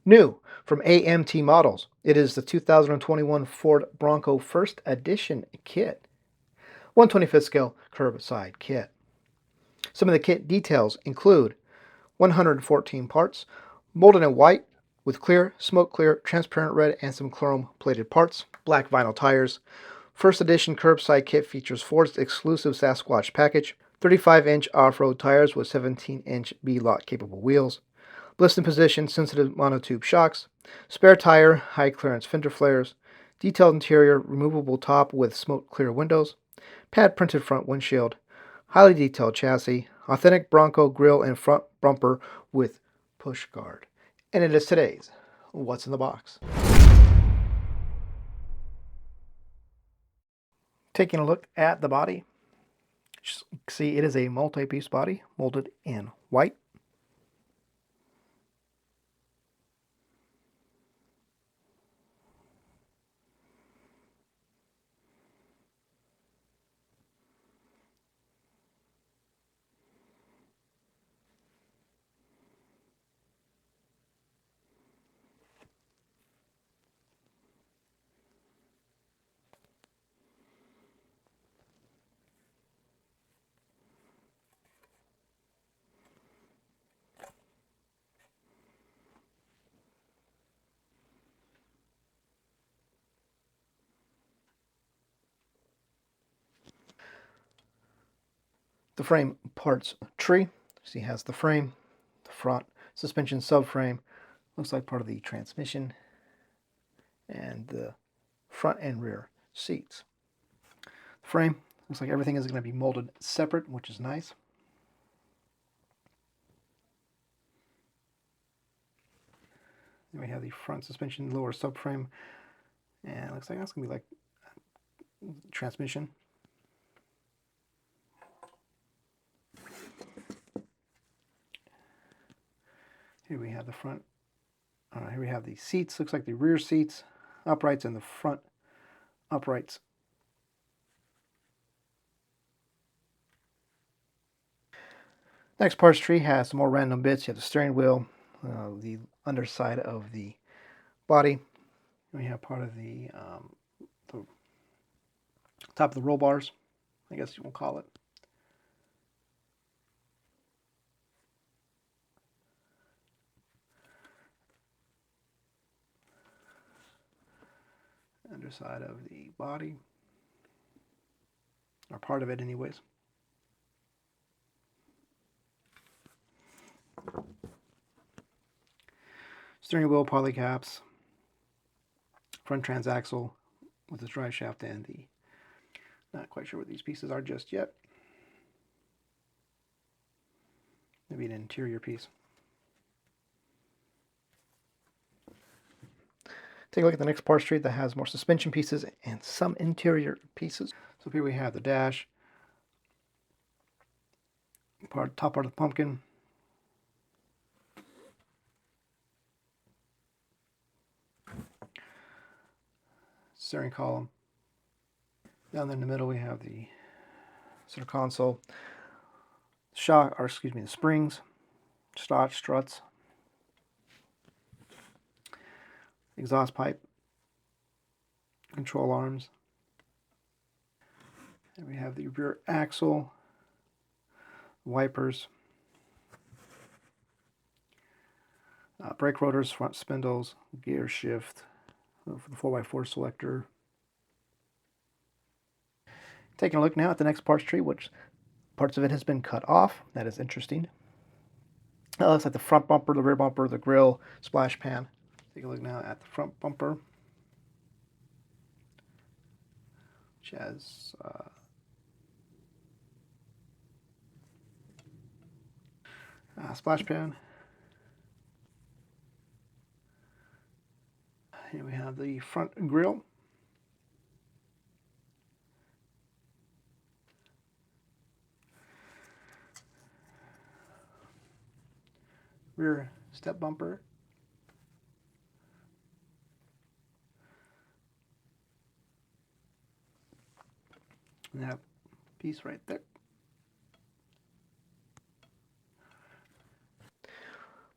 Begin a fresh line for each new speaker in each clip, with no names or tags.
New from AMT Models, it is the 2021 Ford Bronco First Edition kit. 1/25th scale curbside kit. Some of the kit details include 114 parts, molded in white with clear, smoke clear, transparent red, and some chrome plated parts, black vinyl tires. First edition curbside kit features Ford's exclusive Sasquatch package, 35-inch off-road tires with 17-inch B-lock capable wheels, blister position sensitive monotube shocks, spare tire, high clearance fender flares, detailed interior, removable top with smoke clear windows, pad printed front windshield, highly detailed chassis, authentic Bronco grille and front bumper with push guard. And it is today's What's in the Box. Taking a look at the body, you can see it is a multi-piece body molded in white. The frame parts tree. See, has the frame, the front suspension subframe, looks like part of the transmission, and the front and rear seats. The frame looks like everything is going to be molded separate, which is nice. Then we have the front suspension lower subframe, and it looks like that's going to be like transmission. Here we have the front. Here we have the seats. Looks like the rear seats, uprights, and the front uprights. Next parts tree has some more random bits. You have the steering wheel, the underside of the body. We have part of the top of the roll bars, I guess you will call it. Underside of the body, or part of it anyways. Steering wheel polycaps, front transaxle with the drive shaft and the, not quite sure what these pieces are just yet. Maybe an interior piece. Take a look at the next parts tree that has more suspension pieces and some interior pieces. So here we have the dash, top part of the pumpkin, steering column. Down there in the middle we have the center console, the springs, struts, exhaust pipe, control arms. And we have the rear axle, wipers, brake rotors, front spindles, gear shift, for the 4x4 selector. Taking a look now at the next parts tree, which parts of it has been cut off. That is interesting. That looks like the front bumper, the rear bumper, the grille, splash pan. Take a look now at the front bumper, which has splash pan. Here we have the front grille. Rear step bumper. And that piece right there.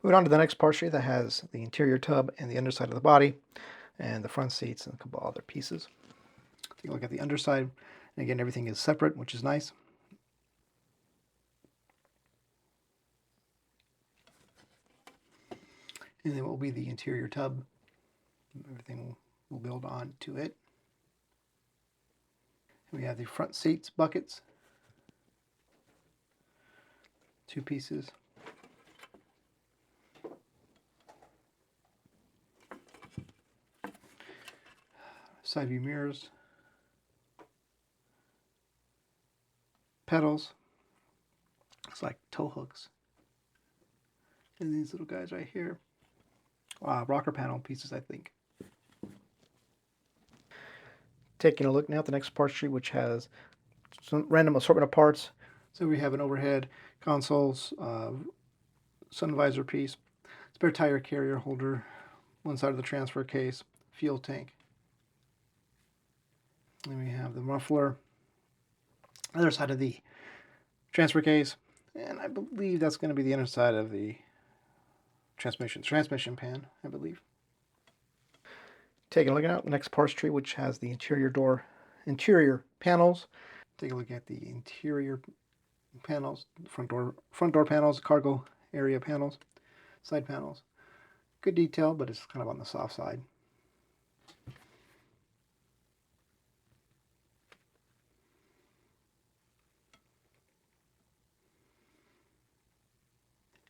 Moving on to the next part sheet that has the interior tub and the underside of the body, and the front seats and a couple other pieces. Take a look at the underside. And again, everything is separate, which is nice. And then what will be the interior tub. Everything will build onto it. And we have the front seats buckets. 2 pieces. Side view mirrors. Pedals. It's like tow hooks. And these little guys right here. Rocker panel pieces, I think. Taking a look now at the next part sheet, which has some random assortment of parts. So we have an overhead consoles, sun visor piece, spare tire carrier holder, one side of the transfer case, fuel tank. Then we have the muffler, other side of the transfer case, and I believe that's going to be the inner side of the transmission pan, I believe. Taking a look at the next parts tree, which has the interior panels. Take a look at the interior panels, front door panels, cargo area panels, side panels. Good detail, but it's kind of on the soft side.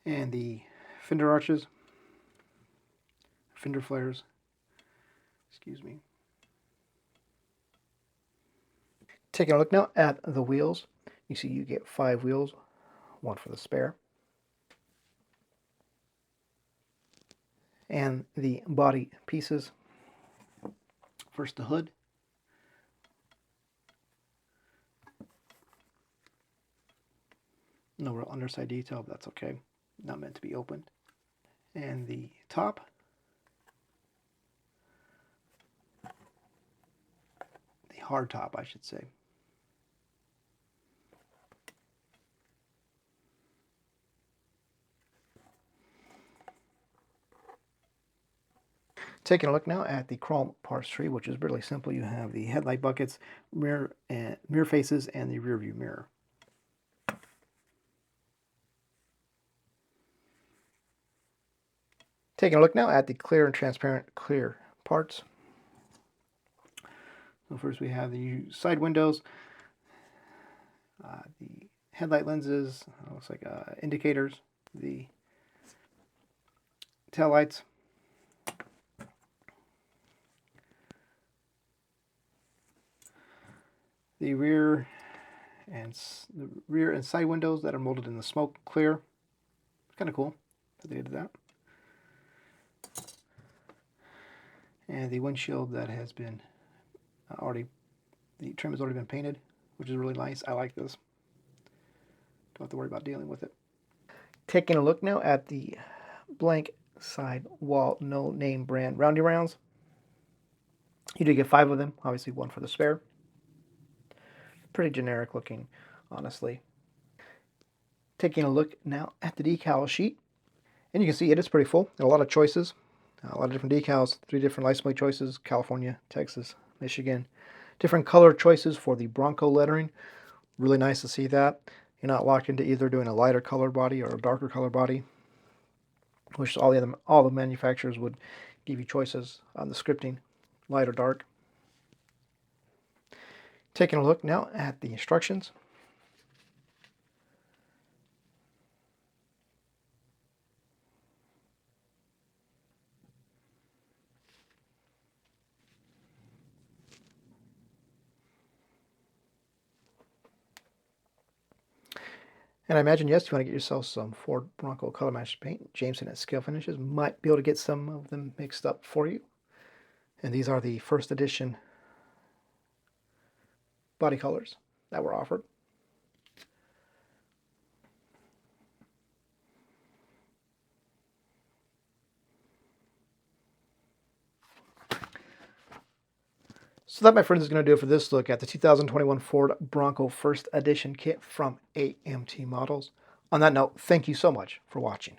And the fender arches, fender flares, excuse me. Taking a look now at the wheels. You see you get 5 wheels, 1 for the spare. And the body pieces. First the hood. No real underside detail, but that's okay. Not meant to be opened. And the top. The hard top, I should say. Taking a look now at the chrome parts tree, which is really simple. You have the headlight buckets, mirror faces, and the rear view mirror. Taking a look now at the clear and transparent clear parts. So first we have the side windows, the headlight lenses, looks like indicators, the tail lights, the rear and side windows that are molded in the smoke clear. Kind of cool that they did that. And the windshield that has been the trim has already been painted, which is really nice. I like this. Don't have to worry about dealing with it. Taking a look now at the blank side wall no name brand roundy rounds. You do get 5 of them, obviously 1 for the spare. Pretty generic looking, honestly. Taking a look now at the decal sheet, and you can see it is pretty full. A lot of choices, a lot of different decals, 3 different license plate choices: California, Texas, Michigan. Different color choices for the Bronco lettering. Really nice to see that. You're not locked into either doing a lighter color body or a darker color body, which all the manufacturers would give you choices on the scripting, light or dark. Taking a look now at the instructions. And I imagine, yes, if you want to get yourself some Ford Bronco color match paint, Jameson at Scalefinishes might be able to get some of them mixed up for you. And these are the first edition body colors that were offered. So that, my friends, is going to do it for this look at the 2021 Ford Bronco First Edition kit from AMT Models. On that note, thank you so much for watching.